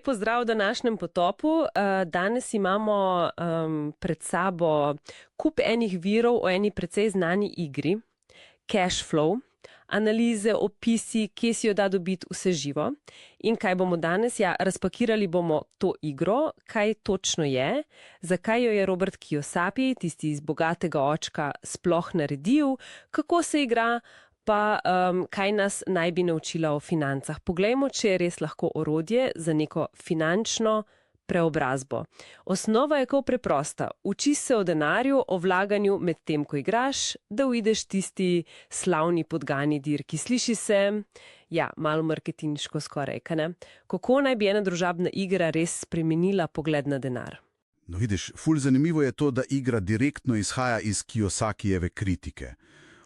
Lep pozdrav v današnjem potopu. Danes imamo pred sabo kup enih virov o eni precej znani igri, Cash Flow, analize, opisi, kje si jo da dobiti vse živo. In kaj bomo danes? Ja, razpakirali bomo to igro, kaj točno je, zakaj jo je Robert Kiyosaki, tisti iz Bogatega očka, sploh naredil, kako se igra, pa kaj nas naj bi naučila o financah. Poglejmo, če je res lahko orodje za neko finančno preobrazbo. Osnova je kako preprosta. Uči se o denarju, o vlaganju med tem, ko igraš, da uideš tisti slavni podgani dirki. Sliši se, ja, malo marketinško skoraj, kaj ne? Kako naj bi ena družabna igra res spremenila pogled na denar? No vidiš, ful zanimivo je to, da igra direktno izhaja iz Kiyosakijeve kritike.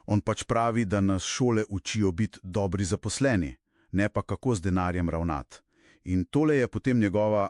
On pač pravi, da nas šole učijo biti dobri zaposleni, ne pa kako z denarjem ravnati. In tole je potem njegova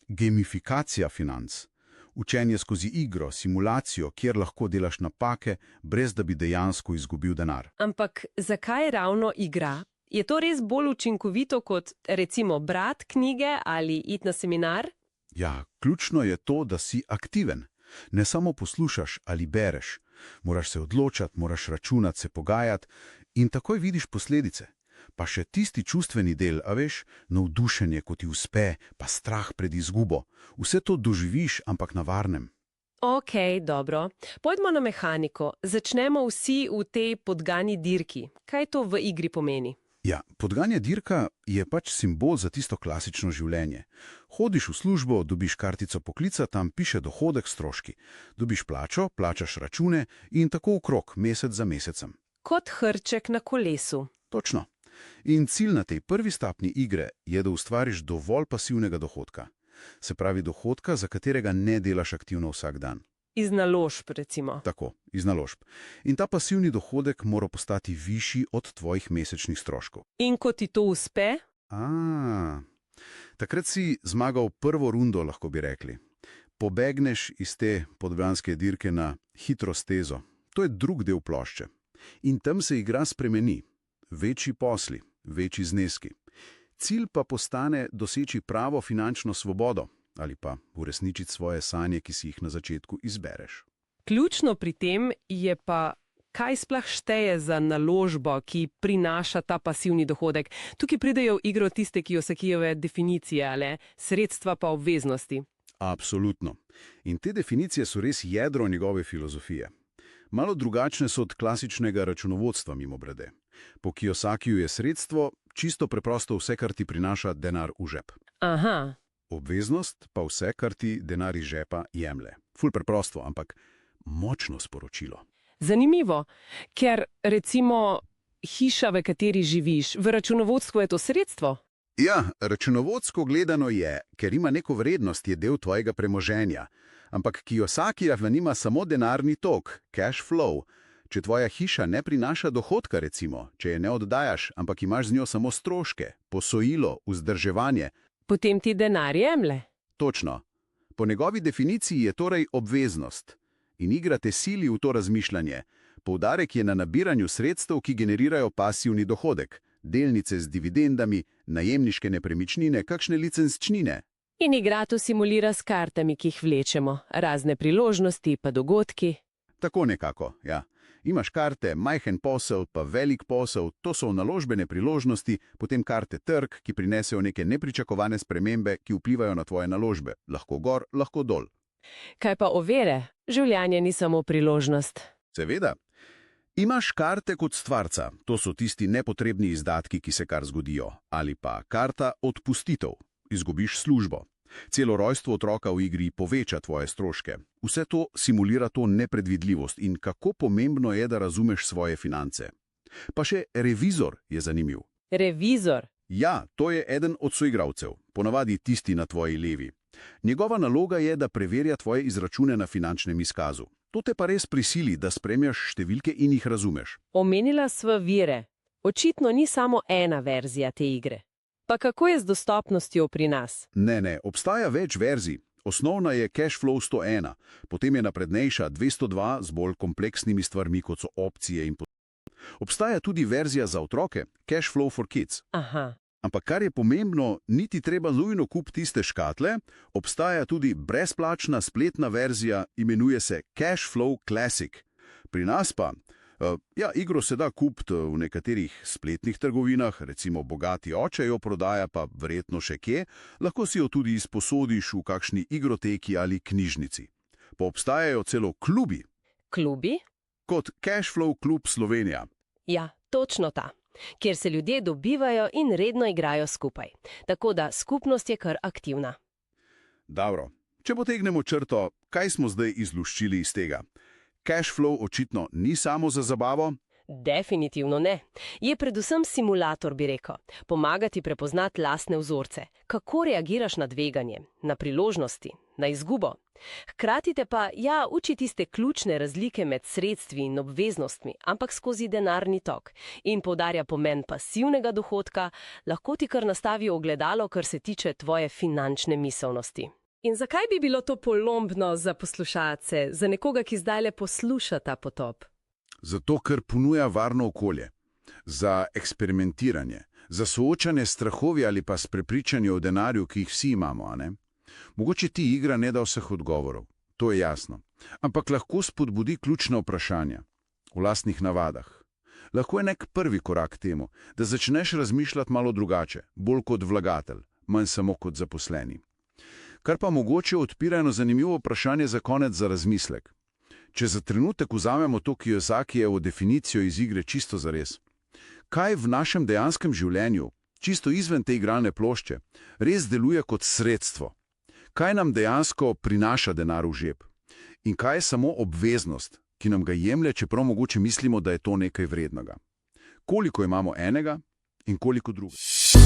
gamifikacija financ. Učenje skozi igro, simulacijo, kjer lahko delaš napake, brez da bi dejansko izgubil denar. Ampak zakaj ravno igra? Je to res bolj učinkovito kot recimo brati knjige ali iti na seminar? Ja, ključno je to, da si aktiven. Ne samo poslušaš ali bereš. Moraš se odločati, moraš računati, se pogajati in takoj vidiš posledice. Pa še tisti čustveni del, a veš, navdušenje, ko ti uspe, pa strah pred izgubo. Vse to doživiš, ampak na varnem. Ok, dobro. Pojdimo na mehaniko. Začnemo vsi v tej podgani dirki. Kaj to v igri pomeni? Ja, podganja dirka je pač simbol za tisto klasično življenje. Hodiš v službo, dobiš kartico poklica, tam piše dohodek, stroški. Dobiš plačo, plačaš račune in tako okrog, mesec za mesecem. Kot hrček na kolesu. Točno. In cilj na tej prvi stopnji igre je, da ustvariš dovolj pasivnega dohodka. Se pravi dohodka, za katerega ne delaš aktivno vsak dan. Iz naložb, recimo. Tako, iz naložb. In ta pasivni dohodek mora postati višji od tvojih mesečnih stroškov. In ko ti to uspe? Takrat si zmagal prvo rundo, lahko bi rekli. Pobegneš iz te podganske dirke na hitro stezo. To je drug del plošče. In tam se igra spremeni. Večji posli, večji zneski. Cilj pa postane doseči pravo finančno svobodo ali pa uresničiti svoje sanje, ki si jih na začetku izbereš. Ključno pri tem je pa, kaj sploh šteje za naložbo, ki prinaša ta pasivni dohodek. Tukaj pridejo v igro tiste Kiyosakijeve definicije, ali sredstva pa obveznosti. Absolutno. In te definicije so res jedro njegove filozofije. Malo drugačne so od klasičnega računovodstva mimogrede. Po Kiyosakiju je sredstvo čisto preprosto vse, kar ti prinaša denar v žep. Aha. Obveznost pa vse, kar ti denar iz žepa jemlje. Ful preprosto, ampak močno sporočilo. Zanimivo, ker recimo hiša, v kateri živiš, v računovodstvu je to sredstvo? Ja, računovodsko gledano je, ker ima neko vrednost, je del tvojega premoženja. Ampak Kiyosakija nima samo denarni tok, cash flow. Če tvoja hiša ne prinaša dohodka, recimo, če je ne oddajaš, ampak imaš z njo samo stroške, posojilo, vzdrževanje. Potem ti denar jemlje. Točno. Po njegovi definiciji je torej obveznost. In igra te sili v to razmišljanje. Poudarek je na nabiranju sredstev, ki generirajo pasivni dohodek. Delnice z dividendami, najemniške nepremičnine, kakšne licenčnine. In igra to simulira s kartami, ki jih vlečemo. Razne priložnosti pa dogodki. Tako nekako, ja. Imaš karte, majhen posel pa velik posel, to so naložbene priložnosti, potem karte trg, ki prinesejo neke nepričakovane spremembe, ki vplivajo na tvoje naložbe. Lahko gor, lahko dol. Kaj pa ovire? Življenje ni samo priložnost. Seveda. Imaš karte kot stvarca, to so tisti nepotrebni izdatki, ki se kar zgodijo. Ali pa karta odpustitev. Izgubiš službo. Celo rojstvo otroka v igri poveča tvoje stroške. Vse to simulira to nepredvidljivost in kako pomembno je, da razumeš svoje finance. Pa še revizor je zanimiv. Revizor? Ja, to je eden od soigralcev, ponavadi tisti na tvoji levi. Njegova naloga je, da preverja tvoje izračune na finančnem izkazu. To te pa res prisili, da spremljaš številke in jih razumeš. Omenila sva vire. Očitno ni samo ena verzija te igre. Pa kako je z dostopnostjo pri nas? Ne, obstaja več verzij. Osnovna je Cash Flow 101, potem je naprednejša 202 z bolj kompleksnimi stvarmi, kot so opcije in podobno. Obstaja tudi verzija za otroke, Cash Flow for Kids. Aha. Ampak kar je pomembno, niti treba nujno kupiti tiste škatle, obstaja tudi brezplačna spletna verzija, imenuje se Cashflow Classic. Pri nas pa, igro se da kupiti v nekaterih spletnih trgovinah, recimo Bogati oče jo prodaja, pa verjetno še kje, lahko si jo tudi izposodiš v kakšni igroteki ali knjižnici. Pa obstajajo celo klubi. Klubi? Kot Cashflow Klub Slovenija. Ja, točno ta, kjer se ljudje dobivajo in redno igrajo skupaj. Tako da skupnost je kar aktivna. Dobro, če potegnemo črto, kaj smo zdaj izluščili iz tega? Cashflow očitno ni samo za zabavo? Definitivno ne. Je predvsem simulator, bi rekel. Pomaga ti prepoznati lastne vzorce. Kako reagiraš na tveganje, na priložnosti, na izgubo. Hkrati te pa, uči tiste ključne razlike med sredstvi in obveznostmi, ampak skozi denarni tok. In poudarja pomen pasivnega dohodka, lahko ti kar nastavi ogledalo, kar se tiče tvoje finančne miselnosti. In zakaj bi bilo to polombno za poslušalce, za nekoga, ki zdajle posluša ta potop? Zato, ker ponuja varno okolje. Za eksperimentiranje, za soočanje s strahovi ali pa s prepričanjem o denarju, ki jih vsi imamo, a ne? Mogoče ti igra ne da vseh odgovorov, to je jasno. Ampak lahko spodbudi ključna vprašanja v lastnih navadah. Lahko je nek prvi korak temu, da začneš razmišljati malo drugače, bolj kot vlagatelj, manj samo kot zaposleni. Kar pa mogoče odpira eno zanimivo vprašanje za konec za razmislek. Če za trenutek vzamemo to Kiyosakijevo definicijo iz igre čisto zares, kaj v našem dejanskem življenju, čisto izven te igralne plošče, res deluje kot sredstvo? Kaj nam dejansko prinaša denar v žep? In kaj je samo obveznost, ki nam ga jemlje, čeprav mogoče mislimo, da je to nekaj vrednega? Koliko imamo enega in koliko drugega?